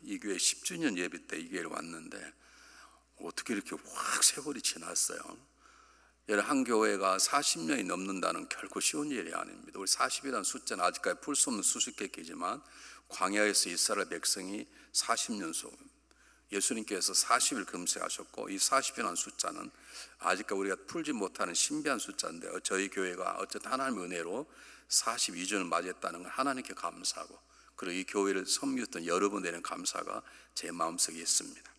이 교회 10주년 예배 때 이 교회를 왔는데 어떻게 이렇게 확 세월이 지났어요. 여러분, 한 교회가 40년이 넘는다는 결코 쉬운 일이 아닙니다. 우리 40이라는 숫자는 아직까지 풀 수 없는 수수께끼지만 광야에서 이스라엘 백성이 40년 속 예수님께서 40일 금식하셨고, 이 40이라는 숫자는 아직까지 우리가 풀지 못하는 신비한 숫자인데, 저희 교회가 어쨌든 하나님의 은혜로 42주년을 맞이했다는 건 하나님께 감사하고, 그리고 이 교회를 섬겼던 여러분에 대한 감사가 제 마음속에 있습니다.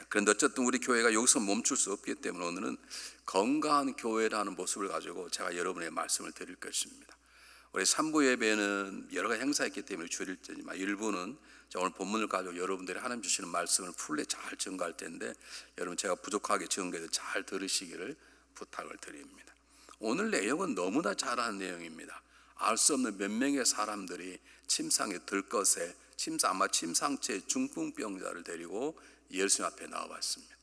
그런데 어쨌든 우리 교회가 여기서 멈출 수 없기 때문에 오늘은 건강한 교회라는 모습을 가지고 제가 여러분의 말씀을 드릴 것입니다. 우리 3부 예배는 여러 가지 행사가 있기 때문에 줄일 테지만, 일부는 오늘 본문을 가지고 여러분들이 하나님 주시는 말씀을 풀레 잘 증거할 텐데, 여러분 제가 부족하게 증거해서 잘 들으시기를 부탁을 드립니다. 오늘 내용은 너무나 잘 아는 내용입니다. 알 수 없는 몇 명의 사람들이 침상에 들것에 아마 침상체 중풍병자를 데리고 예수님 앞에 나와봤습니다.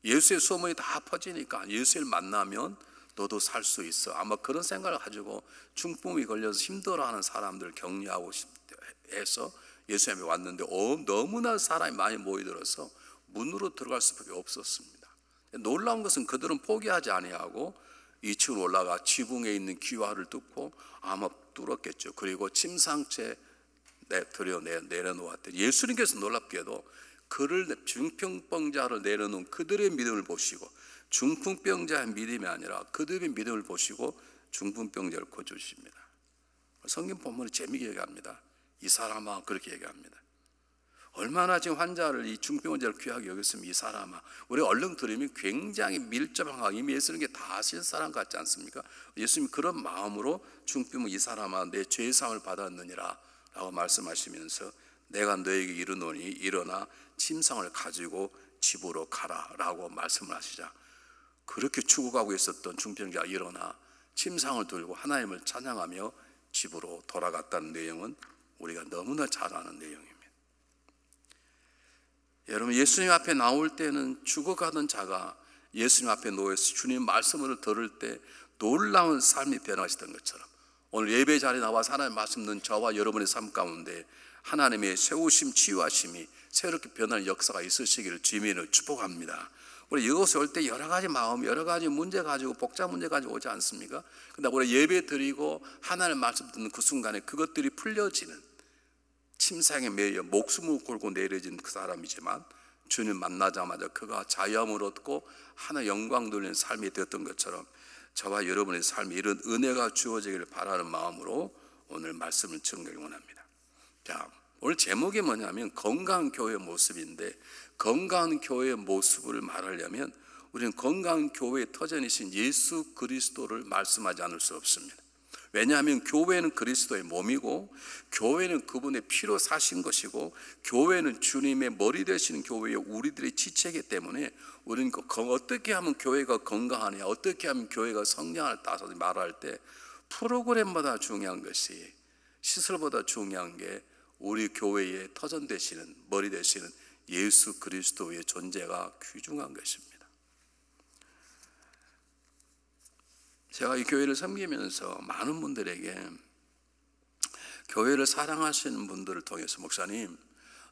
예수의 소문이 다 퍼지니까 예수를 만나면 너도 살 수 있어, 아마 그런 생각을 가지고 중풍이 걸려서 힘들어하는 사람들을 격려하고 해서 예수님에 왔는데, 너무나 사람이 많이 모이들어서 문으로 들어갈 수밖에 없었습니다. 놀라운 것은 그들은 포기하지 아니하고 2층으로 올라가 지붕에 있는 기와를 뚫고, 아마 뚫었겠죠. 그리고 침상채 내려놓았대. 예수님께서 놀랍게도 그를 중풍병자를 내려놓은 그들의 믿음을 보시고, 중풍병자의 믿음이 아니라 그들의 믿음을 보시고 중풍병자를 고쳐주십니다. 성경 본문이 재미있게 얘기합니다. 이 사람아, 그렇게 얘기합니다. 얼마나 지금 환자를, 이 중풍병자를 귀하게 여겼으면 이 사람아, 우리 얼른 들으면 굉장히 밀접하고 이미 예수님께 다 아실 사람 같지 않습니까? 예수님이 그런 마음으로 중풍 이 사람아, 내 죄사함을 받았느니라 라고 말씀하시면서, 내가 너에게 이르노니 일어나 침상을 가지고 집으로 가라 라고 말씀을 하시자, 그렇게 죽어가고 있었던 중풍병자가 일어나 침상을 들고 하나님을 찬양하며 집으로 돌아갔다는 내용은 우리가 너무나 잘 아는 내용입니다. 여러분, 예수님 앞에 나올 때는 죽어가던 자가 예수님 앞에 놓여서 주님 말씀을 들을 때 놀라운 삶이 변화하시던 것처럼, 오늘 예배 자리에 나와서 하나님 말씀 듣는 저와 여러분의 삶 가운데 하나님의 세우심, 치유하심이 새롭게 변하는 역사가 있으시기를 주님을 축복합니다. 우리 이곳에 올 때 여러 가지 마음, 여러 가지 문제 가지고, 복잡 문제 가지고 오지 않습니까? 근데 우리 예배 드리고 하나님의 말씀 듣는 그 순간에 그것들이 풀려지는, 침상에 매여 목숨을 걸고 내려진 그 사람이지만, 주님 만나자마자 그가 자유함을 얻고 하나의 영광 돌리는 삶이 되었던 것처럼, 저와 여러분의 삶에 이런 은혜가 주어지기를 바라는 마음으로 오늘 말씀을 증거하기 원합니다. 자, 오늘 제목이 뭐냐면 건강한 교회의 모습인데, 건강한 교회의 모습을 말하려면 우리는 건강한 교회의 터전이신 예수 그리스도를 말씀하지 않을 수 없습니다. 왜냐하면 교회는 그리스도의 몸이고, 교회는 그분의 피로 사신 것이고, 교회는 주님의 머리 되시는 교회의 우리들의 지체이기 때문에, 우리는 어떻게 하면 교회가 건강하냐, 어떻게 하면 교회가 성장을 따서 말할 때 프로그램보다 중요한 것이, 시설보다 중요한 게 우리 교회의 터전 되시는, 머리 되시는 예수 그리스도의 존재가 귀중한 것입니다. 제가 이 교회를 섬기면서 많은 분들에게, 교회를 사랑하시는 분들을 통해서, 목사님,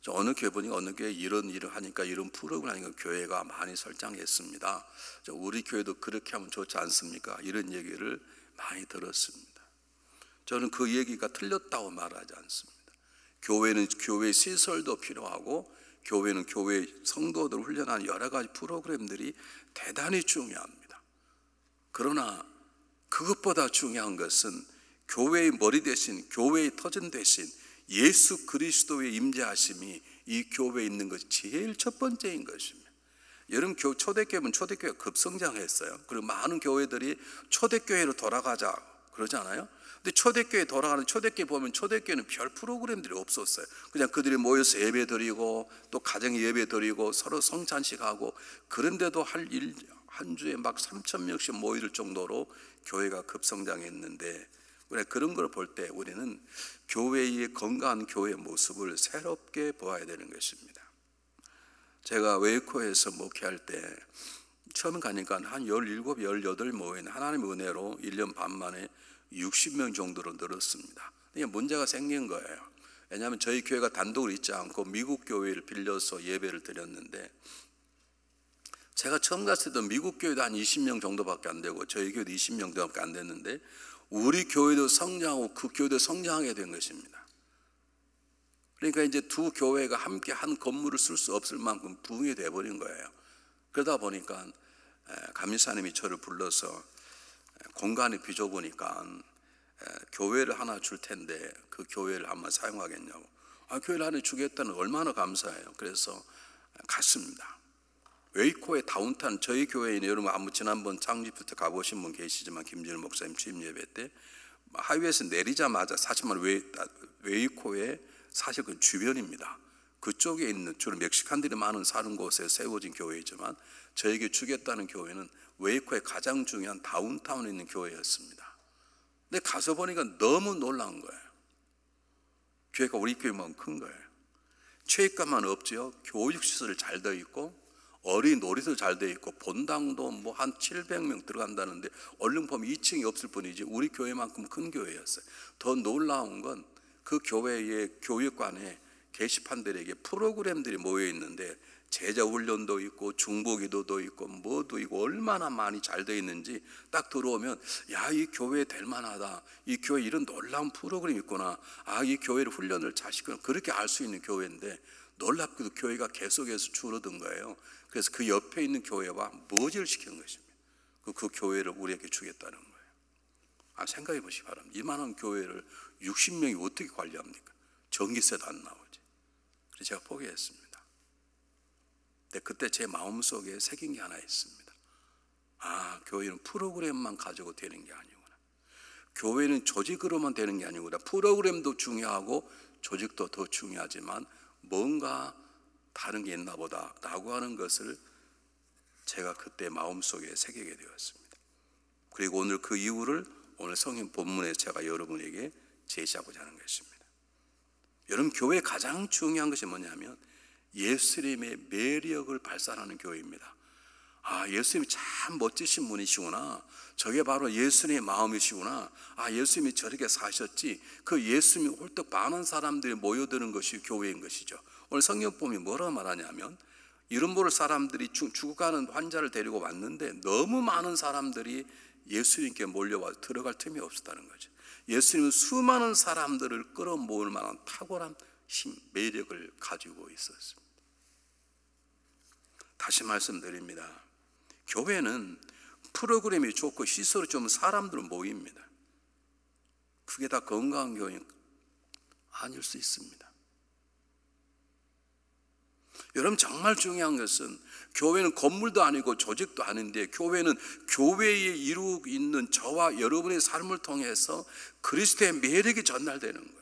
저 어느 교회 보니까 어느 교회 이런 일을 하니까, 이런 프로그램을 하니까 교회가 많이 설장했습니다. 우리 교회도 그렇게 하면 좋지 않습니까? 이런 얘기를 많이 들었습니다. 저는 그 얘기가 틀렸다고 말하지 않습니다. 교회는 교회 시설도 필요하고, 교회는 교회 성도들을 훈련하는 여러 가지 프로그램들이 대단히 중요합니다. 그러나 그것보다 중요한 것은 교회의 머리 대신, 교회의 터전 대신 예수 그리스도의 임재하심이 이 교회에 있는 것이 제일 첫 번째인 것입니다. 여러분, 초대교회는 초대교회가 급성장했어요. 그리고 많은 교회들이 초대교회로 돌아가자 그러지 않아요? 근데 초대교회 돌아가는, 초대교회 보면 초대교회는 별 프로그램들이 없었어요. 그냥 그들이 모여서 예배 드리고, 또 가정 예배 드리고, 서로 성찬식하고, 그런데도 한 주에 막 3,000명씩 모일 정도로 교회가 급성장했는데, 그런 걸 볼 때 우리는 교회의 건강한 교회의 모습을 새롭게 보아야 되는 것입니다. 제가 웨이코에서 목회할 때 처음 가니까 한 17, 18 모인, 하나님의 은혜로 1년 반 만에 60명 정도로 늘었습니다. 문제가 생긴 거예요. 왜냐하면 저희 교회가 단독으로 있지 않고 미국 교회를 빌려서 예배를 드렸는데, 제가 처음 갔을 때 미국 교회도 한 20명 정도밖에 안 되고 저희 교회도 20명 정도밖에 안 됐는데, 우리 교회도 성장하고 그 교회도 성장하게 된 것입니다. 그러니까 이제 두 교회가 함께 한 건물을 쓸 수 없을 만큼 부흥이 돼버린 거예요. 그러다 보니까 감리사님이 저를 불러서 공간이 비좁으니까 교회를 하나 줄 텐데 그 교회를 한번 사용하겠냐고. 교회를 하나 주겠다는 얼마나 감사해요. 그래서 갔습니다. 웨이코의 다운타운, 저희 교회에 여러분 아무 지난번 창립부터 가보신 분 계시지만 김진일 목사님 취임 예배 때 하이웨이에서 내리자마자 사실만 웨이코의 사실 그 주변입니다. 그쪽에 있는 주로 멕시칸들이 많은 사는 곳에 세워진 교회이지만 저에게 주겠다는 교회는 웨이코의 가장 중요한 다운타운에 있는 교회였습니다. 근데 가서 보니까 너무 놀라운 거예요. 교회가 우리 교회만 큰 거예요. 체육관만 없지요. 교육시설이 잘 되어 있고 어린 놀이도 잘 되어 있고 본당도 뭐 한 700명 들어간다는데 얼른 보면 2층이 없을 뿐이지 우리 교회만큼 큰 교회였어요. 더 놀라운 건 그 교회의 교육관에 게시판들에게 프로그램들이 모여 있는데 제자 훈련도 있고 중보기도도 있고 뭐도 있고 얼마나 많이 잘 되어 있는지 딱 들어오면 야, 이 교회 될 만하다. 이 교회 이런 놀라운 프로그램이 있구나. 이 교회를 훈련을 잘 시키구나. 그렇게 알 수 있는 교회인데 놀랍게도 교회가 계속해서 줄어든 거예요. 그래서 그 옆에 있는 교회와 머지를 시킨 것입니다. 그 교회를 우리에게 주겠다는 거예요. 생각해 보시기 바랍니다. 이만한 교회를 60명이 어떻게 관리합니까? 전기세도 안 나오지. 그래서 제가 포기했습니다. 근데 그때 제 마음속에 새긴 게 하나 있습니다. 교회는 프로그램만 가지고 되는 게 아니구나. 교회는 조직으로만 되는 게 아니구나. 프로그램도 중요하고 조직도 더 중요하지만 뭔가 다른 게 있나 보다 라고 하는 것을 제가 그때 마음속에 새기게 되었습니다. 그리고 오늘 그 이유를 오늘 성경 본문에 제가 여러분에게 제시하고자 하는 것입니다. 여러분, 교회의 가장 중요한 것이 뭐냐면 예수님의 매력을 발산하는 교회입니다. 예수님이 참 멋지신 분이시구나. 저게 바로 예수님의 마음이시구나. 예수님이 저렇게 사셨지. 그 예수님이 홀딱 많은 사람들이 모여드는 것이 교회인 것이죠. 오늘 성경 보면 뭐라고 말하냐면 이름 모를 사람들이 죽어가는 환자를 데리고 왔는데 너무 많은 사람들이 예수님께 몰려와 들어갈 틈이 없었다는 거죠. 예수님은 수많은 사람들을 끌어모을 만한 탁월한 힘, 매력을 가지고 있었습니다. 다시 말씀드립니다. 교회는 프로그램이 좋고 시설이 좋으면 사람들은 모입니다. 그게 다 건강한 교회는 아닐 수 있습니다. 여러분, 정말 중요한 것은 교회는 건물도 아니고 조직도 아닌데 교회는 교회에 이루고 있는 저와 여러분의 삶을 통해서 그리스도의 매력이 전달되는 거예요.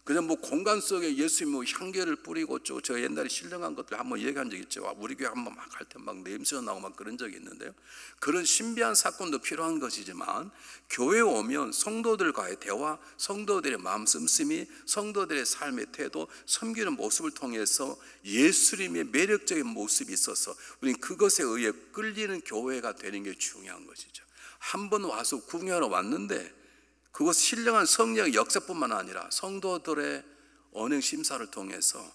그냥 뭐 공간 속에 예수님이 뭐 향기를 뿌리고 저 옛날에 신령한 것들 한번 얘기한 적이 있죠. 우리 교회 한번 막 할 때 막 냄새가 나고 막 그런 적이 있는데요. 그런 신비한 사건도 필요한 것이지만 교회에 오면 성도들과의 대화, 성도들의 마음 씀씀이, 성도들의 삶의 태도, 섬기는 모습을 통해서 예수님의 매력적인 모습이 있어서 우리는 그것에 의해 끌리는 교회가 되는 게 중요한 것이죠. 한 번 와서 구경하러 왔는데 그것 신령한 성령의 역사뿐만 아니라 성도들의 언행 심사를 통해서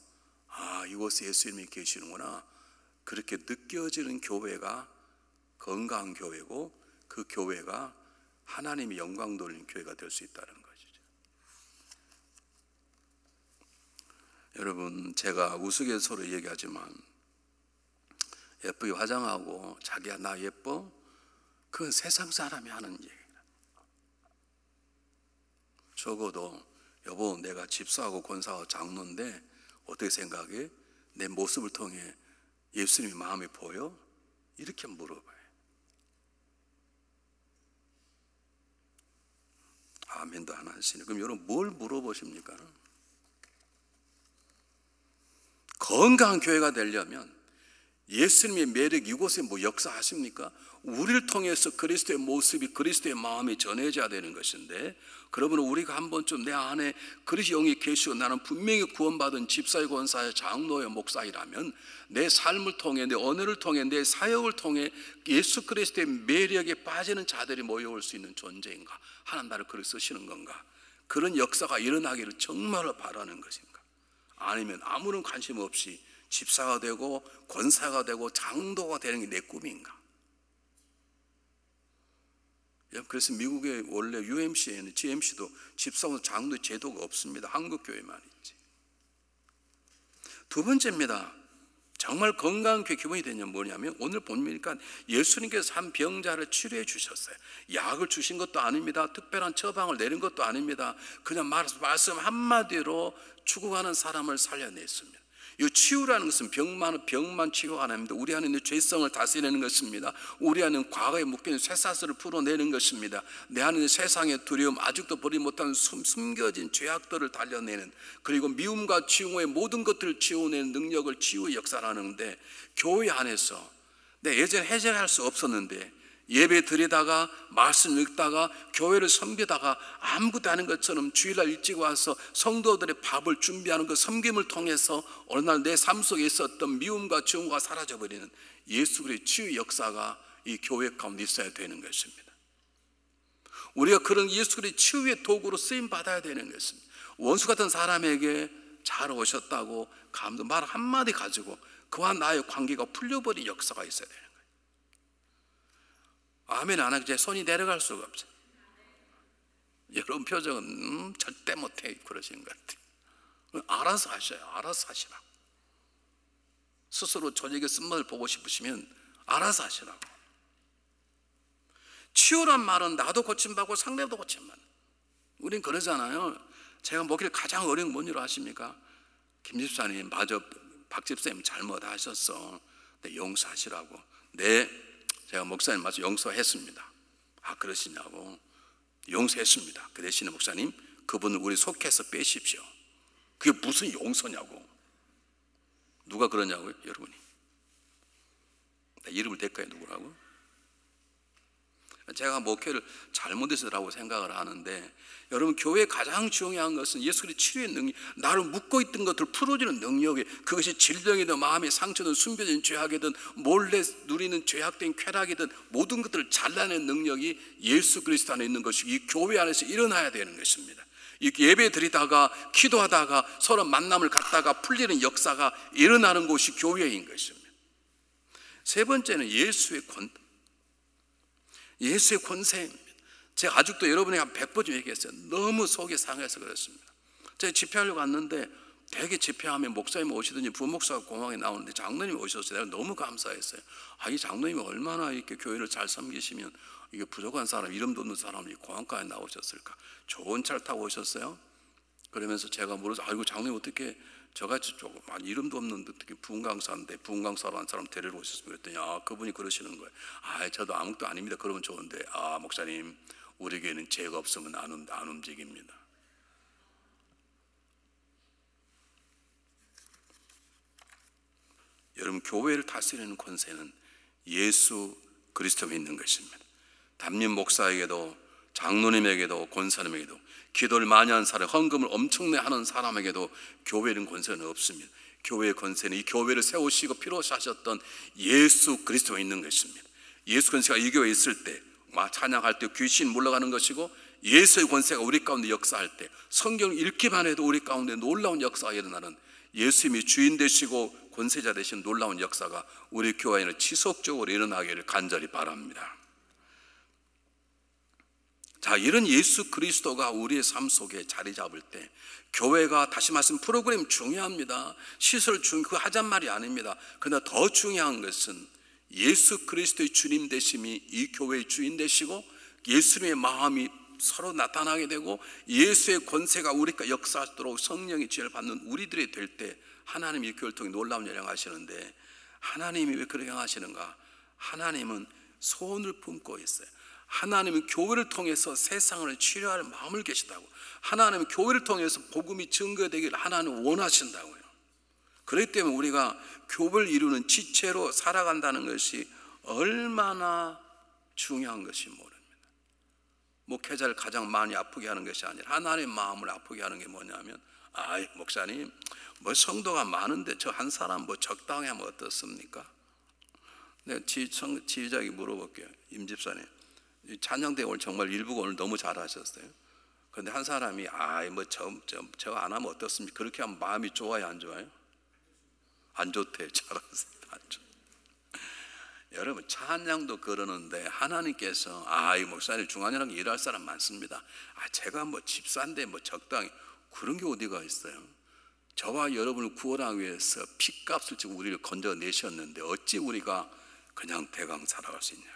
이곳에 예수님이 계시는구나, 그렇게 느껴지는 교회가 건강한 교회고 그 교회가 하나님이 영광 돌리는 교회가 될 수 있다는 것이죠. 여러분, 제가 우스갯소리로 얘기하지만 예쁘게 화장하고 자기야 나 예뻐? 그건 세상 사람이 하는 얘기. 적어도 여보 내가 집사하고 권사하고 장로인데 어떻게 생각해? 내 모습을 통해 예수님의 마음이 보여? 이렇게 물어봐요. 아멘도 안 하시네. 그럼 여러분 뭘 물어보십니까? 건강한 교회가 되려면 예수님의 매력 이곳에 뭐 역사하십니까? 우리를 통해서 그리스도의 모습이, 그리스도의 마음이 전해져야 되는 것인데, 그러면 우리가 한 번쯤 내 안에 그리스도 영이 계시고 나는 분명히 구원받은 집사의 권사의 장로의 목사이라면 내 삶을 통해, 내 언어를 통해, 내 사역을 통해 예수 그리스도의 매력에 빠지는 자들이 모여올 수 있는 존재인가? 하나님 나를 그렇게 쓰시는 건가? 그런 역사가 일어나기를 정말로 바라는 것인가? 아니면 아무런 관심 없이 집사가 되고 권사가 되고 장로가 되는 게 내 꿈인가? 그래서 미국의 원래 UMC에는 GMC도 집사원 장로 제도가 없습니다. 한국 교회만 있지. 두 번째입니다. 정말 건강한 교회 기본이 되냐면 뭐냐면 오늘 보니까 예수님께서 한 병자를 치료해 주셨어요. 약을 주신 것도 아닙니다. 특별한 처방을 내린 것도 아닙니다. 그냥 말씀 한마디로 죽어가는 사람을 살려냈습니다. 이 치유라는 것은 병만 치유가 아닙니다. 우리 안에 있는 죄성을 다스리는 것입니다. 우리 안에 과거에 묶여있는 쇠사슬을 풀어내는 것입니다. 내 안에 있는 세상의 두려움, 아직도 버리지 못한 숨겨진 죄악들을 달려내는, 그리고 미움과 증오의 모든 것들을 지워내는 능력을 치유의 역사를 하는데, 교회 안에서 내 예전에 해제할 수 없었는데 예배 드리다가 말씀 읽다가 교회를 섬기다가 아무것도 아닌 것처럼 주일날 일찍 와서 성도들의 밥을 준비하는 그 섬김을 통해서 어느 날 내 삶 속에 있었던 미움과 증오가 사라져버리는 예수 그리스도의 치유 역사가 이 교회 가운데 있어야 되는 것입니다. 우리가 그런 예수 그리스도의 치유의 도구로 쓰임 받아야 되는 것입니다. 원수 같은 사람에게 잘 오셨다고 감동 말 한마디 가지고 그와 나의 관계가 풀려버린 역사가 있어야 돼요. 아멘 안 하고 제 손이 내려갈 수가 없어요. 여러분 표정은 절대 못해 그러시는 것 같아요. 알아서 하셔요. 알아서 하시라고. 스스로 저녁에 쓴맛을 보고 싶으시면 알아서 하시라고. 치유란 말은 나도 고침받고 상대도 고침받는. 우린 그러잖아요. 제가 목회를 가장 어려운 건 뭔지 아십니까? 김 집사님 맞아, 박 집사님 잘못하셨어. 네, 용서하시라고. 네, 제가 목사님 맞아 용서했습니다. 아 그러시냐고. 용서했습니다. 그 대신에 목사님 그분을 우리 속해서 빼십시오. 그게 무슨 용서냐고. 누가 그러냐고요? 여러분이. 이름을 댈까요? 누구라고? 제가 목회를 잘못해서라고 생각을 하는데, 여러분 교회의 가장 중요한 것은 예수 그리스도의 치유의 능력, 나를 묶고 있던 것들을 풀어주는 능력이, 그것이 질병이든 마음의 상처든 숨겨진 죄악이든 몰래 누리는 죄악된 쾌락이든 모든 것들을 잘라내는 능력이 예수 그리스도 안에 있는 것이 이 교회 안에서 일어나야 되는 것입니다. 예배 드리다가 기도하다가 서로 만남을 갖다가 풀리는 역사가 일어나는 곳이 교회인 것입니다. 세 번째는 예수의 권세입니다. 제가 아직도 여러분에게 한 100번 좀 얘기했어요. 너무 속이 상해서 그렇습니다. 제가 집회하려고 갔는데 되게 집회하면 목사님 오시더니 부목사가 공항에 나오는데 장로님이 오셔서 내가 너무 감사했어요. 아, 이 장로님이 얼마나 이렇게 교회를 잘 섬기시면 이게 부족한 사람, 이름도 없는 사람이 공항까지 나오셨을까. 좋은 차를 타고 오셨어요. 그러면서 제가 물어서 아이고 장로님 어떻게 저같이 조금 이름도 없는 어떻게 부흥강사인데 부흥강사라는 사람 데리러 오셨습니다. 그랬더니 아 그분이 그러시는 거예요. 아 저도 아무것도 아닙니다. 그러면 좋은데 아 목사님 우리 교회는 죄가 없으면 안 움직입니다. 여러분 교회를 다스리는 권세는 예수 그리스도에 있는 것입니다. 담임 목사에게도 장로님에게도 권사님에게도 기도를 많이 하는 사람, 헌금을 엄청나게 하는 사람에게도 교회는 권세는 없습니다. 교회의 권세는 이 교회를 세우시고 피로시 하셨던 예수 그리스도에 있는 것입니다. 예수 권세가 이 교회에 있을 때 찬양할 때 귀신 물러가는 것이고, 예수의 권세가 우리 가운데 역사할 때 성경 읽기만 해도 우리 가운데 놀라운 역사가 일어나는, 예수님이 주인 되시고 권세자 되신 놀라운 역사가 우리 교회에는 지속적으로 일어나기를 간절히 바랍니다. 자, 이런 예수 그리스도가 우리의 삶 속에 자리 잡을 때 교회가, 다시 말씀 프로그램 중요합니다. 시설 그 하잔 말이 아닙니다. 그러나 더 중요한 것은 예수 그리스도의 주님 되심이 이 교회의 주인 되시고 예수님의 마음이 서로 나타나게 되고 예수의 권세가 우리가 역사하도록 성령의 지혜를 받는 우리들이 될 때 하나님이 이 교회를 통해 놀라운 일을 행하시는데, 하나님이 왜 그렇게 행하시는가? 하나님은 소원을 품고 있어요. 하나님은 교회를 통해서 세상을 치료할 마음을 계시다고. 하나님은 교회를 통해서 복음이 증거되기를 하나님 원하신다고요. 그렇기 때문에 우리가 교회를 이루는 지체로 살아간다는 것이 얼마나 중요한 것이 모릅니다. 목회자를 가장 많이 아프게 하는 것이 아니라 하나님의 마음을 아프게 하는 게 뭐냐면, 아이 목사님 뭐 성도가 많은데 저 한 사람 뭐 적당히 하면 어떻습니까? 내가 지휘자에게 물어볼게요. 임 집사님 찬양대 오늘 정말 일부가 오늘 너무 잘하셨어요. 그런데 한 사람이 저거 안 하면 어떻습니까? 그렇게 하면 마음이 좋아요, 안 좋아요? 안 좋대요. 잘하세요. 안 좋. 여러분 찬양도 그러는데 하나님께서 이 목사님 중환이랑 일할 사람 많습니다. 제가 집사인데 적당히 그런 게 어디가 있어요? 저와 여러분을 구원하기 위해서 피값을 지고 우리를 건져내셨는데 어찌 우리가 그냥 대강 살아갈 수 있냐?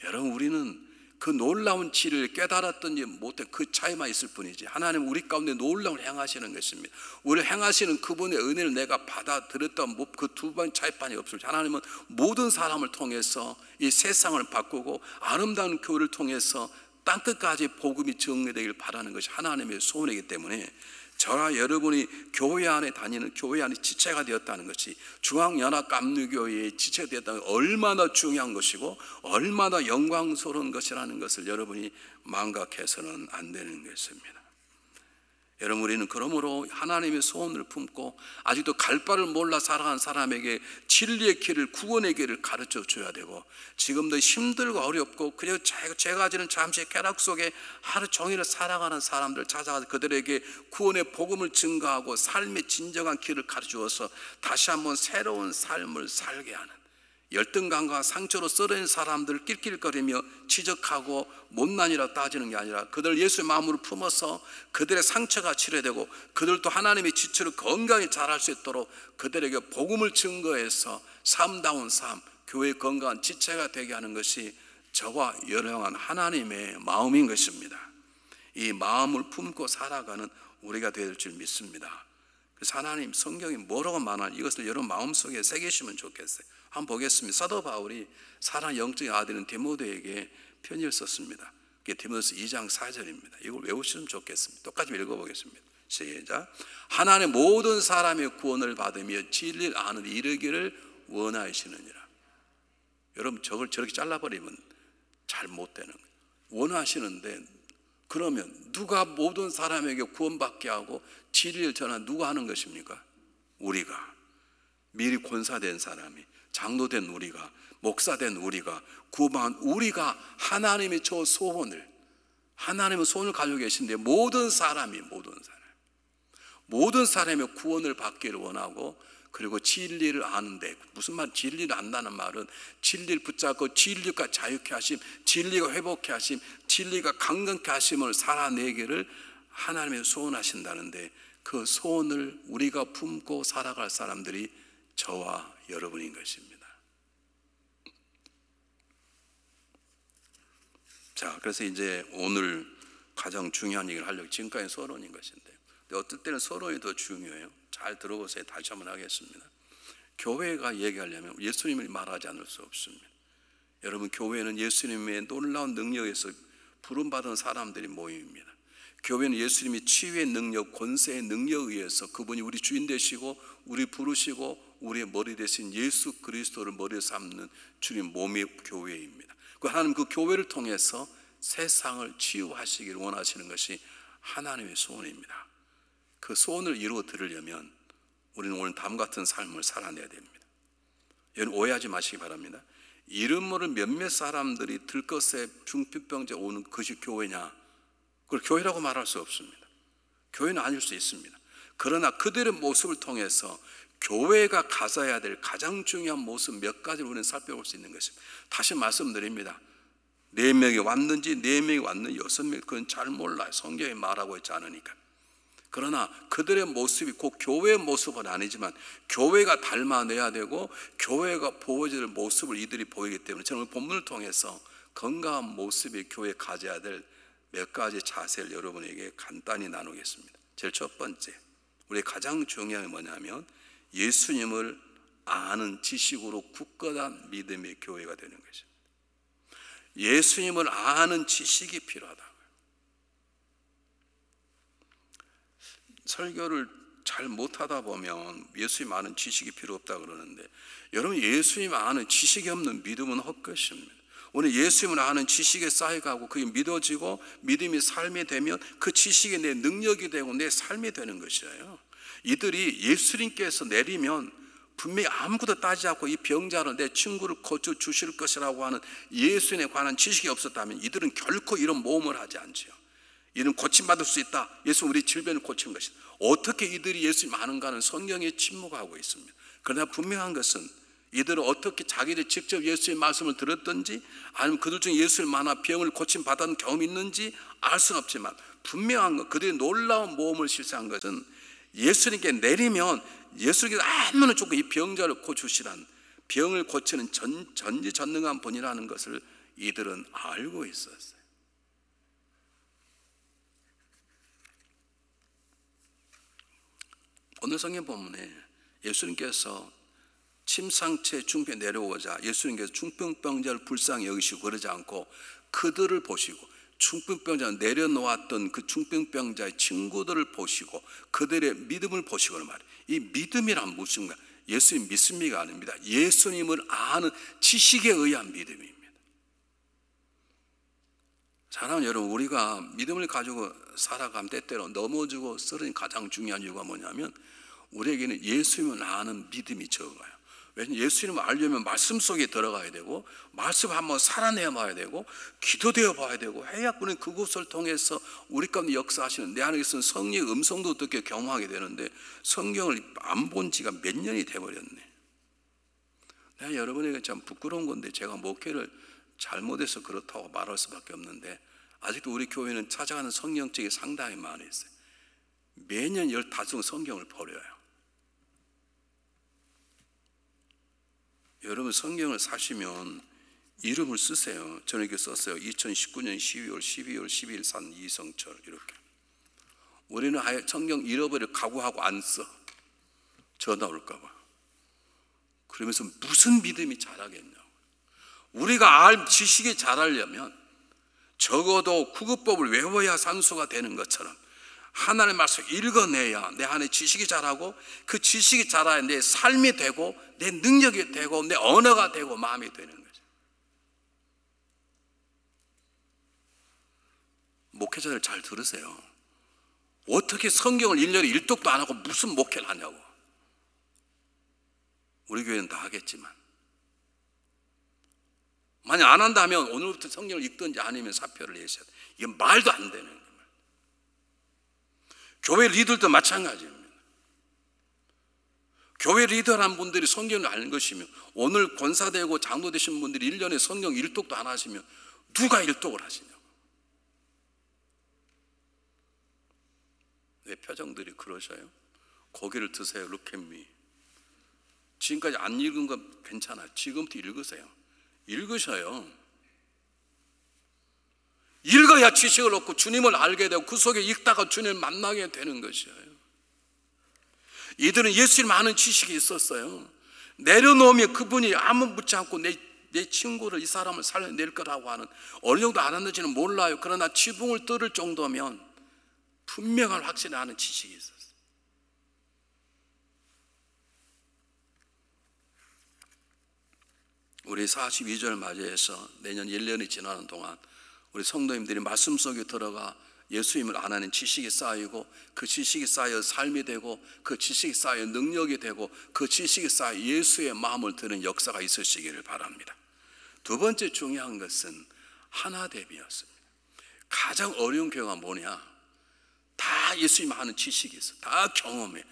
여러분 우리는 그 놀라운 치를 깨달았든지 못해 그 차이만 있을 뿐이지 하나님 우리 가운데 놀라운 행하시는 것입니다. 우리를 행하시는 그분의 은혜를 내가 받아들였던 그 두 번 차이판이 없을 때 하나님은 모든 사람을 통해서 이 세상을 바꾸고 아름다운 교회를 통해서 땅끝까지 복음이 정리되길 바라는 것이 하나님의 소원이기 때문에 저와 여러분이 교회 안에 다니는 교회 안에 지체가 되었다는 것이 중앙연합감리교회의 지체가 되었다는 것이 얼마나 중요한 것이고 얼마나 영광스러운 것이라는 것을 여러분이 망각해서는 안 되는 것입니다. 여러분 우리는 그러므로 하나님의 소원을 품고 아직도 갈 바를 몰라 살아가는 사람에게 진리의 길을 구원의 길을 가르쳐 줘야 되고 지금도 힘들고 어렵고 그저 제가 가지는 잠시 쾌락 속에 하루 종일 살아가는 사람들 찾아가서 그들에게 구원의 복음을 증거하고 삶의 진정한 길을 가르쳐 주어서 다시 한번 새로운 삶을 살게 하는 열등감과 상처로 썰어진 사람들을 낄낄거리며 지적하고 못난이라 따지는 게 아니라 그들 예수의 마음으로 품어서 그들의 상처가 치료되고 그들도 하나님의 지체로 건강히 자랄 수 있도록 그들에게 복음을 증거해서 삶다운 삶, 교회의 건강한 지체가 되게 하는 것이 저와 여러분 하나님의 마음인 것입니다. 이 마음을 품고 살아가는 우리가 되어야 될 줄 믿습니다. 그래서 하나님 성경이 뭐라고 말하나 이것을 여러분 마음속에 새기시면 좋겠어요. 한번 보겠습니다. 사도 바울이 사랑하는 영적인 아들인 디모데에게 편지를 썼습니다. 그게 디모데서 2장 4절입니다. 이걸 외우시면 좋겠습니다. 똑같이 읽어보겠습니다. 시작. 하나님 모든 사람의 구원을 받으며 진리를 아는 데 이르기를 원하시느니라. 여러분 저걸 저렇게 잘라버리면 잘 못 되는 거예요. 원하시는데 그러면 누가 모든 사람에게 구원받게 하고 진리를 전한 누가 하는 것입니까? 우리가 미리 권사된 사람이 장로된 우리가 목사된 우리가 구원한 우리가 하나님의 저 소원을 하나님의 소원을 가지고 계신데 모든 사람의 구원을 받기를 원하고 그리고 진리를 아는데 무슨 말 진리를 안다는 말은 진리를 붙잡고 진리가 자유케 하심 진리가 회복케 하심 진리가 강건케 하심을 살아내기를 하나님의 소원하신다는데 그 소원을 우리가 품고 살아갈 사람들이 저와 여러분인 것입니다. 자, 그래서 이제 오늘 가장 중요한 얘기를 하려고 지금까지 서론인 것인데 어떨 때는 서론이 더 중요해요. 잘 들어보세요. 다시 한번 하겠습니다. 교회가 얘기하려면 예수님을 말하지 않을 수 없습니다. 여러분 교회는 예수님의 놀라운 능력에서 부름받은 사람들이 모임입니다. 교회는 예수님이 치유의 능력, 권세의 능력에 의해서 그분이 우리 주인 되시고 우리 부르시고 우리의 머리 되신 예수 그리스도를 머리에 삼는 주님 몸의 교회입니다. 하나님 그 교회를 통해서 세상을 치유하시기를 원하시는 것이 하나님의 소원입니다. 그 소원을 이루어 들으려면 우리는 오늘 다음 같은 삶을 살아내야 됩니다. 여러분 오해하지 마시기 바랍니다. 이름 모를 몇몇 사람들이 들것에 중풍병자 오는 그것이 교회냐? 그걸 교회라고 말할 수 없습니다. 교회는 아닐 수 있습니다. 그러나 그들의 모습을 통해서 교회가 가져야 될 가장 중요한 모습 몇 가지를 우리는 살펴볼 수 있는 것입니다. 다시 말씀드립니다. 4명이 왔는지 4명이 왔는지 6명 그건 잘 몰라요. 성경이 말하고 있지 않으니까. 그러나 그들의 모습이 꼭 교회의 모습은 아니지만 교회가 닮아내야 되고 교회가 보여줄 모습을 이들이 보이기 때문에 저는 본문을 통해서 건강한 모습의 교회에 가져야 될 몇 가지 자세를 여러분에게 간단히 나누겠습니다. 제일 첫 번째, 우리 가장 중요한 게 뭐냐면 예수님을 아는 지식으로 굳건한 믿음의 교회가 되는 것입니다. 예수님을 아는 지식이 필요하다. 설교를 잘 못하다 보면 예수님 아는 지식이 필요 없다 그러는데 여러분 예수님 아는 지식이 없는 믿음은 헛것입니다. 오늘 예수님을 아는 지식에 쌓여가고 그게 믿어지고 믿음이 삶이 되면 그 지식이 내 능력이 되고 내 삶이 되는 것이에요. 이들이 예수님께서 내리면 분명히 아무것도 따지지 않고 이 병자를 내 친구를 고쳐 주실 것이라고 하는 예수님에 관한 지식이 없었다면 이들은 결코 이런 모험을 하지 않지요. 이는 고침받을 수 있다. 예수는 우리 질병을 고친 것이다. 어떻게 이들이 예수님 아는가는 성경에 침묵하고 있습니다. 그러나 분명한 것은 이들은 어떻게 자기들 직접 예수의 말씀을 들었든지 아니면 그들 중에 예수를 만나 병을 고침받은 경험이 있는지 알 수는 없지만 분명한 것, 그들이 놀라운 모험을 실시한 것은 예수님께 내리면 예수님께서 아무나 좋고 이 병자를 고치시란, 병을 고치는 전지전능한 분이라는 것을 이들은 알고 있었어요. 오늘 성경 본문에 예수님께서 침상째 중병에 내려오자 예수님께서 중풍병자를 불쌍히 여기시고 그러지 않고 그들을 보시고 중풍병자가 내려놓았던 그 중풍병자의 친구들을 보시고 그들의 믿음을 보시고 말이에요. 이 믿음이란 무엇인가? 예수님 믿습니까? 아닙니다. 예수님을 아는 지식에 의한 믿음입니다. 사랑하는 여러분, 우리가 믿음을 가지고 살아가면 때때로 넘어지고 쓰러진 가장 중요한 이유가 뭐냐면 우리에게는 예수님을 아는 믿음이 적어요. 왜냐하면 예수님을 알려면 말씀 속에 들어가야 되고 말씀 한번 살아내어 봐야 되고 기도되어 봐야 되고 해야 우리는 그곳을 통해서 우리 가운데 역사하시는 내 안에 있는 성령의 음성도 어떻게 경험하게 되는데 성경을 안 본 지가 몇 년이 돼버렸네. 내가 여러분에게 참 부끄러운 건데 제가 목회를 잘못해서 그렇다고 말할 수밖에 없는데 아직도 우리 교회는 찾아가는 성경책이 상당히 많이 있어요. 매년 15권 성경을 버려요. 여러분 성경을 사시면 이름을 쓰세요. 저는 이렇게 썼어요. 2019년 12월 12일 산 이성철 이렇게. 우리는 아예 성경 잃어버릴 각오하고 안 써. 전화 올까 봐. 그러면서 무슨 믿음이 자라겠냐고. 우리가 알 지식이 자라려면 적어도 구급법을 외워야 산수가 되는 것처럼 하나님의 말씀을 읽어내야 내 안에 지식이 자라고 그 지식이 자라야 내 삶이 되고 내 능력이 되고 내 언어가 되고 마음이 되는 거죠. 목회자들 잘 들으세요. 어떻게 성경을 1년에 1독도 안 하고 무슨 목회를 하냐고. 우리 교회는 다 하겠지만 만약 안 한다면 오늘부터 성경을 읽든지 아니면 사표를 내셔야 돼. 이건 말도 안 되는 거예요. 교회 리더도 마찬가지입니다. 교회 리더라는 분들이 성경을 아는 것이며 오늘 권사되고 장로 되신 분들이 1년에 성경 1독도 안 하시면 누가 1독을 하시냐고. 왜 표정들이 그러셔요? 고개를 드세요. Look at me. 지금까지 안 읽은 거 괜찮아요. 지금부터 읽으세요. 읽으셔요. 읽어야 지식을 얻고 주님을 알게 되고 그 속에 읽다가 주님을 만나게 되는 것이에요. 이들은 예수님 아는 지식이 있었어요. 내려놓으면 그분이 아무 묻지 않고 내 친구를 이 사람을 살려낼 거라고 하는 어느 정도 알았는지는 몰라요. 그러나 지붕을 뚫을 정도면 분명한 확신을 아는 지식이 있었어요. 우리 42절 맞이해서 내년 1년이 지나는 동안 우리 성도님들이 말씀 속에 들어가 예수님을 아는 지식이 쌓이고 그 지식이 쌓여 삶이 되고 그 지식이 쌓여 능력이 되고 그 지식이 쌓여 예수의 마음을 드는 역사가 있으시기를 바랍니다. 두 번째 중요한 것은 하나 대비였습니다. 가장 어려운 교회가 뭐냐? 다 예수님 아는 지식이 있어. 다 경험해.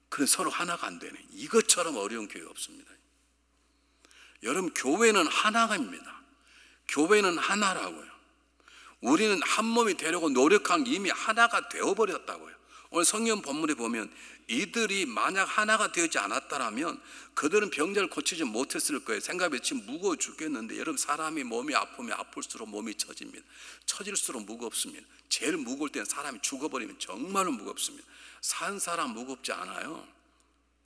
그래서 서로 하나가 안 되네. 이것처럼 어려운 교회가 없습니다. 여러분 교회는 하나입니다. 교회는 하나라고요. 우리는 한 몸이 되려고 노력한 이미 하나가 되어버렸다고요. 오늘 성경 본문에 보면 이들이 만약 하나가 되지 않았다면 그들은 병자를 고치지 못했을 거예요. 생각해 지금 무거워 죽겠는데 여러분 사람이 몸이 아프면 아플수록 몸이 처집니다. 처질수록 무겁습니다. 제일 무거울 때는 사람이 죽어버리면 정말로 무겁습니다. 산 사람 무겁지 않아요.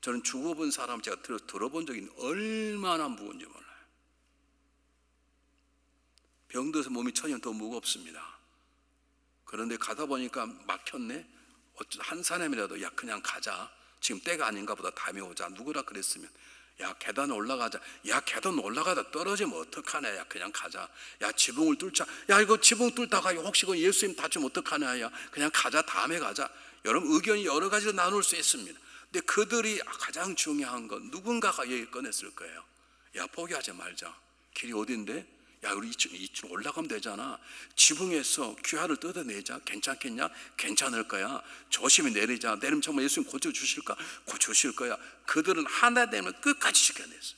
저는 죽어본 사람 제가 들어본 적이 얼마나 무거운지 몰라요. 병들어서 몸이 처지면 더 무겁습니다. 그런데 가다 보니까 막혔네. 한 사람이라도 야 그냥 가자. 지금 때가 아닌가 보다. 다음에 오자. 누구라 그랬으면 야 계단 올라가자. 야 계단 올라가다 떨어지면 어떡하냐. 야 그냥 가자. 야 지붕을 뚫자. 야 이거 지붕 뚫다가 혹시 그 예수님 다치면 어떡하냐. 야 그냥 가자. 다음에 가자. 여러분 의견이 여러 가지로 나눌 수 있습니다. 근데 그들이 가장 중요한 건 누군가가 얘기 꺼냈을 거예요. 야, 포기하지 말자. 길이 어딘데? 야, 우리 2층 올라가면 되잖아. 지붕에서 귀화를 뜯어내자. 괜찮겠냐? 괜찮을 거야. 조심히 내리자. 내리면 정말 예수님 고쳐주실까? 고쳐주실 거야. 그들은 하나 되면 끝까지 지켜냈어요.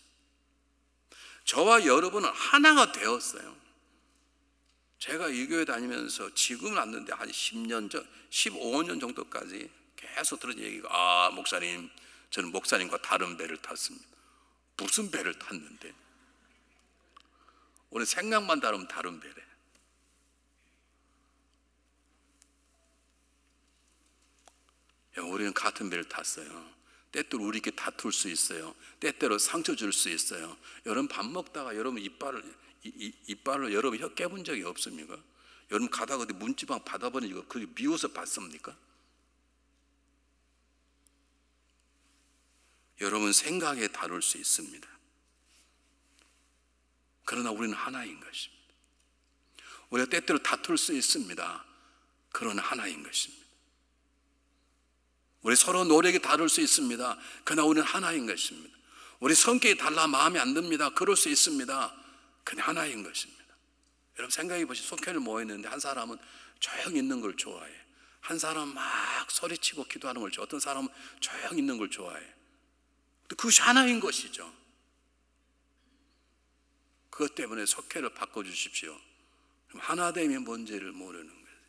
저와 여러분은 하나가 되었어요. 제가 이 교회 다니면서 지금은 왔는데 한 10년 전, 15년 정도까지 계속 들은 얘기가, 목사님, 저는 목사님과 다른 배를 탔습니다. 무슨 배를 탔는데? 우리 생각만 다르면 다른 배래. 우리는 같은 배를 탔어요. 때때로 우리께 다툴 수 있어요. 때때로 상처 줄 수 있어요. 여러분 밥 먹다가 여러분 이빨을 여러분 혀 깨본 적이 없습니까? 여러분 가다가 어디 문지방 받아버리고 그게 미워서 받습니까? 여러분 생각에 다룰 수 있습니다. 그러나 우리는 하나인 것입니다. 우리가 때때로 다툴 수 있습니다. 그러나 하나인 것입니다. 우리 서로 노력이 다를 수 있습니다. 그러나 우리는 하나인 것입니다. 우리 성격이 달라 마음에 안 듭니다. 그럴 수 있습니다. 그냥 하나인 것입니다. 여러분 생각해 보시죠. 속회를 모였는데 한 사람은 조용히 있는 걸 좋아해. 한 사람은 막 소리치고 기도하는 걸 좋아해. 어떤 사람은 조용히 있는 걸 좋아해. 그것이 하나인 것이죠. 그것 때문에 속회를 바꿔주십시오. 하나됨이 뭔지를 모르는 거예요.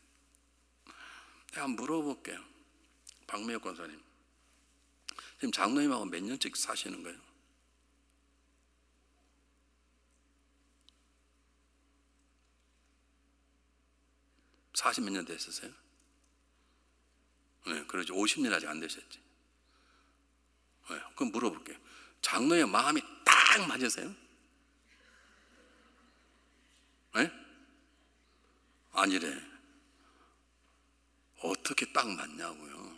내가 한번 물어볼게요. 박미혁 권사님, 지금 장로님하고 몇 년째 사시는 거예요? (40 몇 년) 됐었어요? 네, 그러죠. 50년 아직 안 되셨지. 네, 그럼 물어볼게요. 장로의 마음이 딱 맞으세요? 네? 아니래. 어떻게 딱 맞냐고요.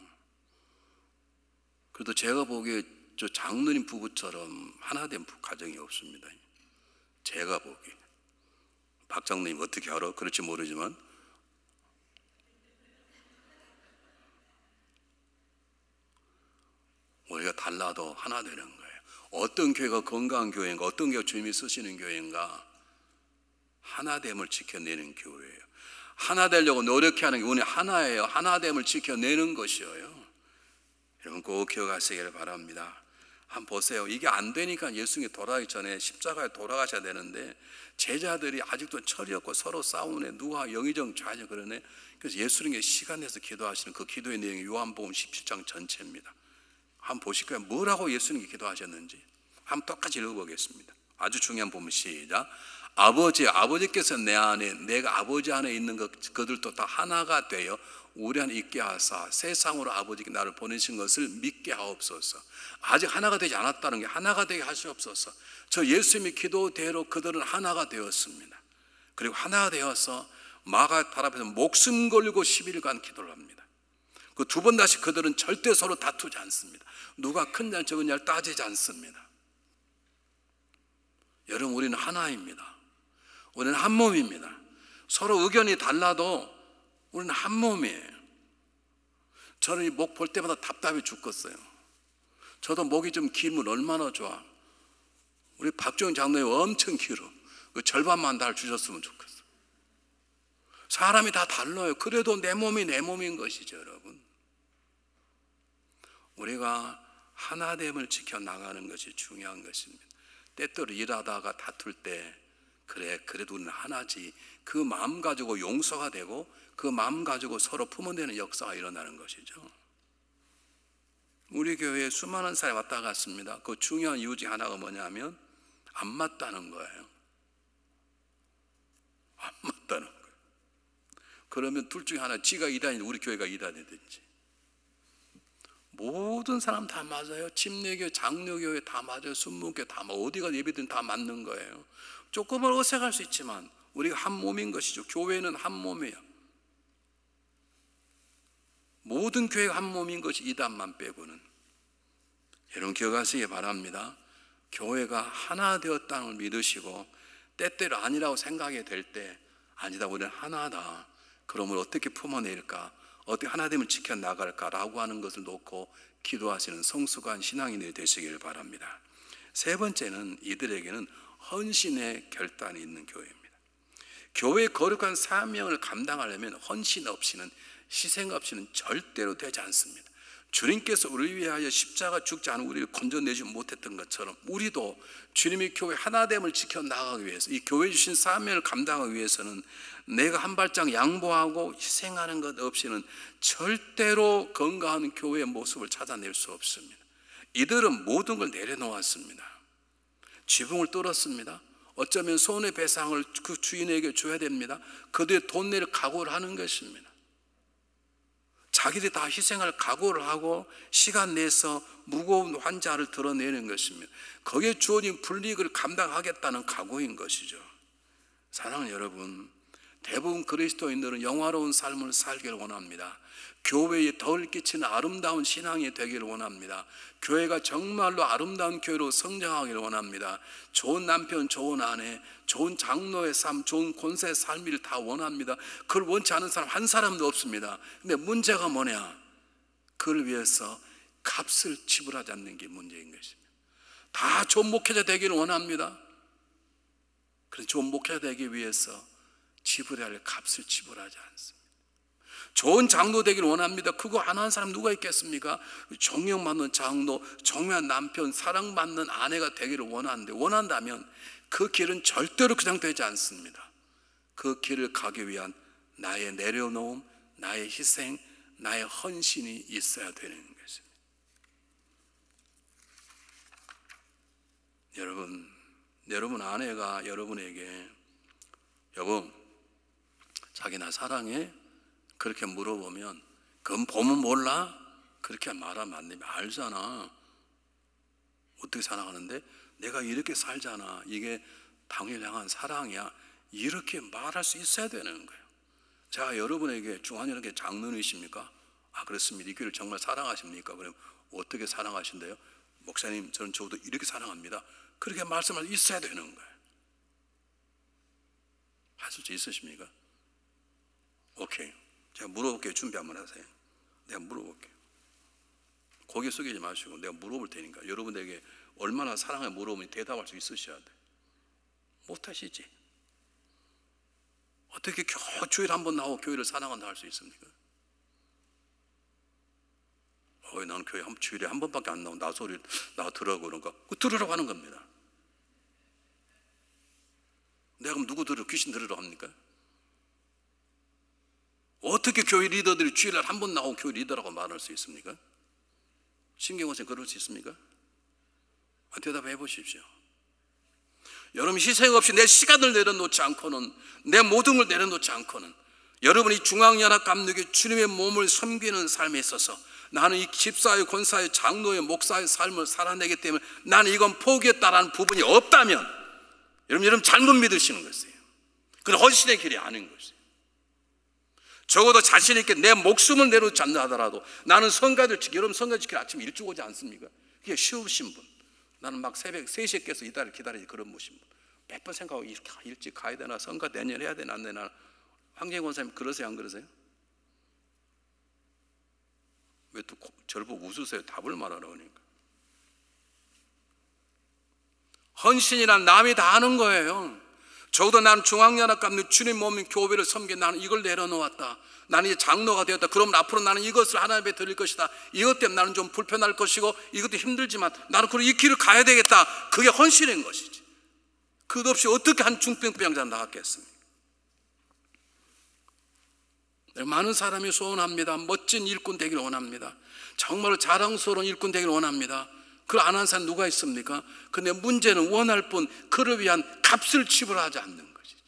그래도 제가 보기에 저 장로님 부부처럼 하나된 가정이 없습니다. 제가 보기에. 박 장로님 어떻게 알아? 그럴지 모르지만 우리가 달라도 하나 되는 거예요. 어떤 교회가 건강한 교회인가, 어떤 교회가 주님이 쓰시는 교회인가, 하나됨을 지켜내는 교회예요. 하나 되려고 노력하는 게 우리 하나예요. 하나됨을 지켜내는 것이에요. 여러분 꼭 기억하시기를 바랍니다. 한번 보세요. 이게 안 되니까 예수님이 돌아가기 전에 십자가에 돌아가셔야 되는데 제자들이 아직도 철이 없고 서로 싸우네. 누가 영의정 좌정 그러네. 그래서 예수님께 시간 내서 기도하시는 그 기도의 내용이 요한복음 17장 전체입니다. 한번 보실까요? 뭐라고 예수님이 기도하셨는지 한번 똑같이 읽어보겠습니다. 아주 중요한 부분 시작. 아버지께서 내 안에, 내가 아버지 안에 있는 그들도 다 하나가 되어 우리 안에 있게 하사 세상으로 아버지께 나를 보내신 것을 믿게 하옵소서. 아직 하나가 되지 않았다는 게 하나가 되게 하시옵소서. 저 예수님의 기도대로 그들은 하나가 되었습니다. 그리고 하나가 되어서 마가달 앞에서 목숨 걸고 10일간 기도를 합니다. 그 두 번 다시 그들은 절대 서로 다투지 않습니다. 누가 큰냐 적은냐를 따지지 않습니다. 여러분 우리는 하나입니다. 우리는 한 몸입니다. 서로 의견이 달라도 우리는 한 몸이에요. 저는 이 목 볼 때마다 답답해 죽겠어요. 저도 목이 좀 길면 얼마나 좋아. 우리 박종현 장로님 엄청 길어. 그 절반만 달 주셨으면 좋겠어. 사람이 다 달라요. 그래도 내 몸이 내 몸인 것이죠, 여러분. 우리가 하나됨을 지켜나가는 것이 중요한 것입니다. 때때로 일하다가 다툴 때 그래 그래도 우리는 하나지, 그 마음 가지고 용서가 되고 그 마음 가지고 서로 품어내는 역사가 일어나는 것이죠. 우리 교회에 수많은 사람이 왔다 갔습니다. 그 중요한 이유 중 하나가 뭐냐면 안 맞다는 거예요. 안 맞다는 거예요. 그러면 둘 중에 하나, 지가 이단이든지 우리 교회가 이단이든지. 모든 사람 다 맞아요. 침례교회, 장로교회 다 맞아요. 순문교회 다 맞아요. 어디가 예배든 다 맞는 거예요. 조금은 어색할 수 있지만 우리가 한 몸인 것이죠. 교회는 한 몸이에요. 모든 교회가 한 몸인 것이 이단만 빼고는. 여러분 기억하시기 바랍니다. 교회가 하나 되었다는 걸 믿으시고 때때로 아니라고 생각이 될 때 아니다, 우리는 하나다. 그러면 어떻게 품어낼까, 어떻게 하나됨을 지켜나갈까라고 하는 것을 놓고 기도하시는 성숙한 신앙인이 되시기를 바랍니다. 세 번째는 이들에게는 헌신의 결단이 있는 교회입니다. 교회의 거룩한 사명을 감당하려면 헌신 없이는, 희생 없이는 절대로 되지 않습니다. 주님께서 우리를 위하여 십자가 죽지 않은 우리를 건져내지 못했던 것처럼 우리도 주님의 교회 하나됨을 지켜나가기 위해서, 이 교회 주신 사명을 감당하기 위해서는 내가 한 발짝 양보하고 희생하는 것 없이는 절대로 건강한 교회의 모습을 찾아낼 수 없습니다. 이들은 모든 걸 내려놓았습니다. 지붕을 뚫었습니다. 어쩌면 손해배상을 그 주인에게 줘야 됩니다. 그들의 돈 낼 각오를 하는 것입니다. 자기들이 다 희생할 각오를 하고 시간 내서 무거운 환자를 드러내는 것입니다. 거기에 주어진 불이익을 감당하겠다는 각오인 것이죠. 사랑하는 여러분, 대부분 그리스도인들은 영화로운 삶을 살기를 원합니다. 교회에 덕을 끼치는 아름다운 신앙이 되기를 원합니다. 교회가 정말로 아름다운 교회로 성장하기를 원합니다. 좋은 남편, 좋은 아내, 좋은 장로의 삶, 좋은 권사의 삶을 다 원합니다. 그걸 원치 않은 사람 한 사람도 없습니다. 근데 문제가 뭐냐? 그걸 위해서 값을 지불하지 않는 게 문제인 것입니다. 다 좋은 목회자 되기를 원합니다. 그래서 좋은 목회자 되기 위해서 지불해야 할 값을 지불하지 않습니다. 좋은 장로 되기를 원합니다. 그거 안 하는 사람 누가 있겠습니까? 존경받는 장로, 존경한 남편, 사랑받는 아내가 되기를 원하는데, 원한다면 그 길은 절대로 그냥 되지 않습니다. 그 길을 가기 위한 나의 내려놓음, 나의 희생, 나의 헌신이 있어야 되는 것입니다. 여러분 아내가 여러분에게 여보, 자기 나 사랑해? 그렇게 물어보면 그건 보면 몰라? 그렇게 말하면 안 됩니다. 알잖아. 어떻게 살아가는데? 내가 이렇게 살잖아. 이게 당신을 향한 사랑이야. 이렇게 말할 수 있어야 되는 거예요. 제가 여러분에게 중환이라는 장로이십니까? 아, 그렇습니다. 이 교회를 정말 사랑하십니까? 그럼 어떻게 사랑하신대요? 목사님, 저는 저도 이렇게 사랑합니다. 그렇게 말씀할 수 있어야 되는 거예요. 하실 수 있으십니까? 오케이. 제가 물어볼게요. 준비 한번 하세요. 내가 물어볼게요. 고개 숙이지 마시고 내가 물어볼 테니까 여러분에게 얼마나 사랑해 물어보면 대답할 수 있으셔야 돼. 못하시지. 어떻게 겨우 주일에 한 번 나오고 교회를 사랑한다 할 수 있습니까? 나는 교회 주일에 한 번밖에 안 나오고 나 소리 나 들으라고 그런가? 들으라고 하는 겁니다. 내가 그럼 누구 들으러, 귀신 들으러 합니까? 어떻게 교회 리더들이 주일날 한 번 나오고 교회 리더라고 말할 수 있습니까? 신경원 선생님 그럴 수 있습니까? 대답해 보십시오. 여러분 희생 없이 내 시간을 내려놓지 않고는, 내 모든 걸 내려놓지 않고는 여러분이 중앙연합 감독의 주님의 몸을 섬기는 삶에 있어서 나는 이 집사의, 권사의, 장로의, 목사의 삶을 살아내기 때문에 나는 이건 포기했다라는 부분이 없다면 여러분 잘못 믿으시는 것이에요. 그건 헌신의 길이 아닌 것이에요. 적어도 자신 있게 내 목숨을 내놓지 않는다 하더라도 나는 성가들 지키, 여러분 성가 지키러 아침에 일찍 오지 않습니까? 그게 쉬우신 분, 나는 막 새벽 3시에 깨서 기다리지 그런 분이신 분, 몇 번 생각하고 이렇게 일찍 가야 되나, 성가 내년 해야 되나 안 되나. 황재인 권사님 그러세요 안 그러세요? 왜 또 저를 보고 웃으세요? 답을 말하라고 하니까. 헌신이란 남이 다 하는 거예요. 적어도 나는 중앙연합 감독 주님 몸인 교회를 섬겨 나는 이걸 내려놓았다. 나는 이제 장로가 되었다. 그러면 앞으로 나는 이것을 하나님 앞에 드릴 것이다. 이것 때문에 나는 좀 불편할 것이고 이것도 힘들지만 나는 그럼 이 길을 가야 되겠다. 그게 헌신인 것이지. 그것없이 어떻게 한 중병병자 나갔겠습니까? 많은 사람이 소원합니다. 멋진 일꾼 되기를 원합니다. 정말로 자랑스러운 일꾼 되기를 원합니다. 그걸 안 하는 사람 누가 있습니까? 근데 문제는 원할 뿐 그를 위한 값을 지불하지 않는 것이죠.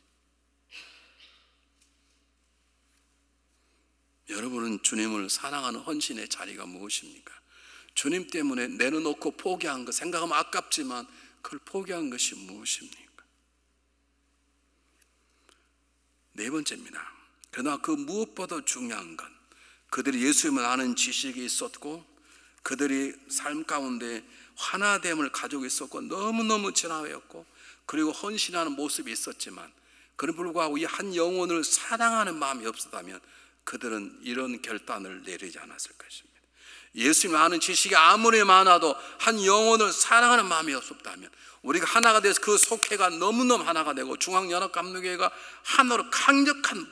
여러분은 주님을 사랑하는 헌신의 자리가 무엇입니까? 주님 때문에 내려놓고 포기한 것, 생각하면 아깝지만 그걸 포기한 것이 무엇입니까? 네 번째입니다. 그러나 그 무엇보다 중요한 건 그들이 예수님을 아는 지식이 있었고 그들이 삶 가운데 하나됨을 가지고 있었고 너무너무 진화였고 그리고 헌신하는 모습이 있었지만 그럼에도 불구하고 이 한 영혼을 사랑하는 마음이 없었다면 그들은 이런 결단을 내리지 않았을 것입니다. 예수님 아는 지식이 아무리 많아도 한 영혼을 사랑하는 마음이 없었다면, 우리가 하나가 돼서 그 속회가 너무너무 하나가 되고 중앙연합감리교회가 하나로 강력한,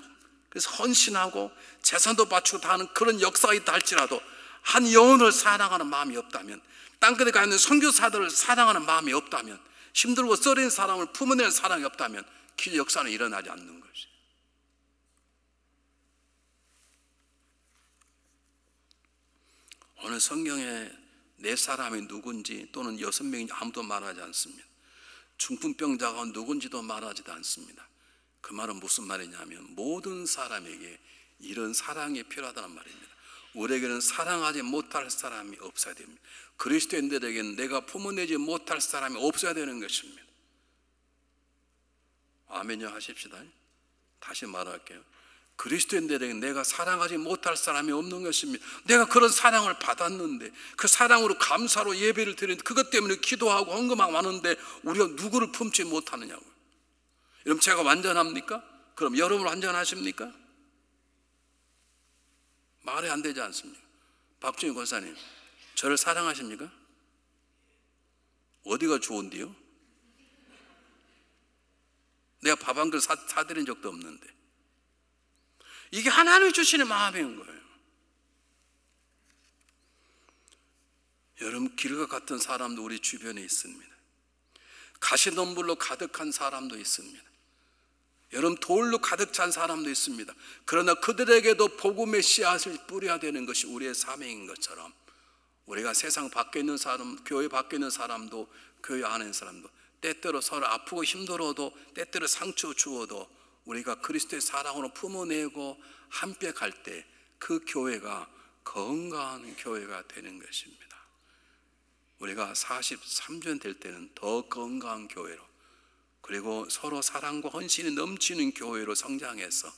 그래서 헌신하고 재산도 바치고 다 하는 그런 역사가 있다 할지라도 한 영혼을 사랑하는 마음이 없다면, 땅끝에 가 있는 선교사들을 사랑하는 마음이 없다면, 힘들고 썰린 사람을 품어내는 사랑이 없다면 그 역사는 일어나지 않는 것이에요. 오늘 성경에 네 사람이 누군지 또는 6명인지 아무도 말하지 않습니다. 중풍병자가 누군지도 말하지도 않습니다. 그 말은 무슨 말이냐면 모든 사람에게 이런 사랑이 필요하다는 말입니다. 우리에게는 사랑하지 못할 사람이 없어야 됩니다. 그리스도인들에게는 내가 품어내지 못할 사람이 없어야 되는 것입니다. 아멘요 하십시다. 다시 말할게요. 그리스도인들에게는 내가 사랑하지 못할 사람이 없는 것입니다. 내가 그런 사랑을 받았는데, 그 사랑으로 감사로 예배를 드리는데, 그것 때문에 기도하고 헌금하고 하는데 우리가 누구를 품지 못하느냐고요. 여러분, 제가 완전합니까? 그럼 여러분 완전하십니까? 말이 안 되지 않습니까? 박준희 권사님, 저를 사랑하십니까? 어디가 좋은데요? 내가 밥 한 그릇 사드린 적도 없는데. 이게 하나님이 주시는 마음인 거예요. 여러분, 길과 같은 사람도 우리 주변에 있습니다. 가시덤불로 가득한 사람도 있습니다. 여러분, 돌로 가득 찬 사람도 있습니다. 그러나 그들에게도 복음의 씨앗을 뿌려야 되는 것이 우리의 사명인 것처럼, 우리가 세상 밖에 있는 사람, 교회 밖에 있는 사람도, 교회 안에 있는 사람도 때때로 서로 아프고 힘들어도, 때때로 상처 주어도 우리가 그리스도의 사랑으로 품어내고 함께 갈 때 그 교회가 건강한 교회가 되는 것입니다. 우리가 43년 될 때는 더 건강한 교회로, 그리고 서로 사랑과 헌신이 넘치는 교회로 성장해서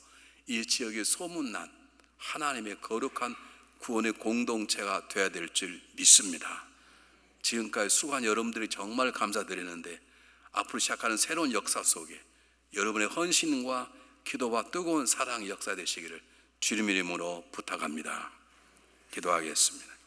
이 지역에 소문난 하나님의 거룩한 구원의 공동체가 되어야 될 줄 믿습니다. 지금까지 수고한 여러분들이 정말 감사드리는데, 앞으로 시작하는 새로운 역사 속에 여러분의 헌신과 기도와 뜨거운 사랑의 역사 되시기를 주님 이름으로 부탁합니다. 기도하겠습니다.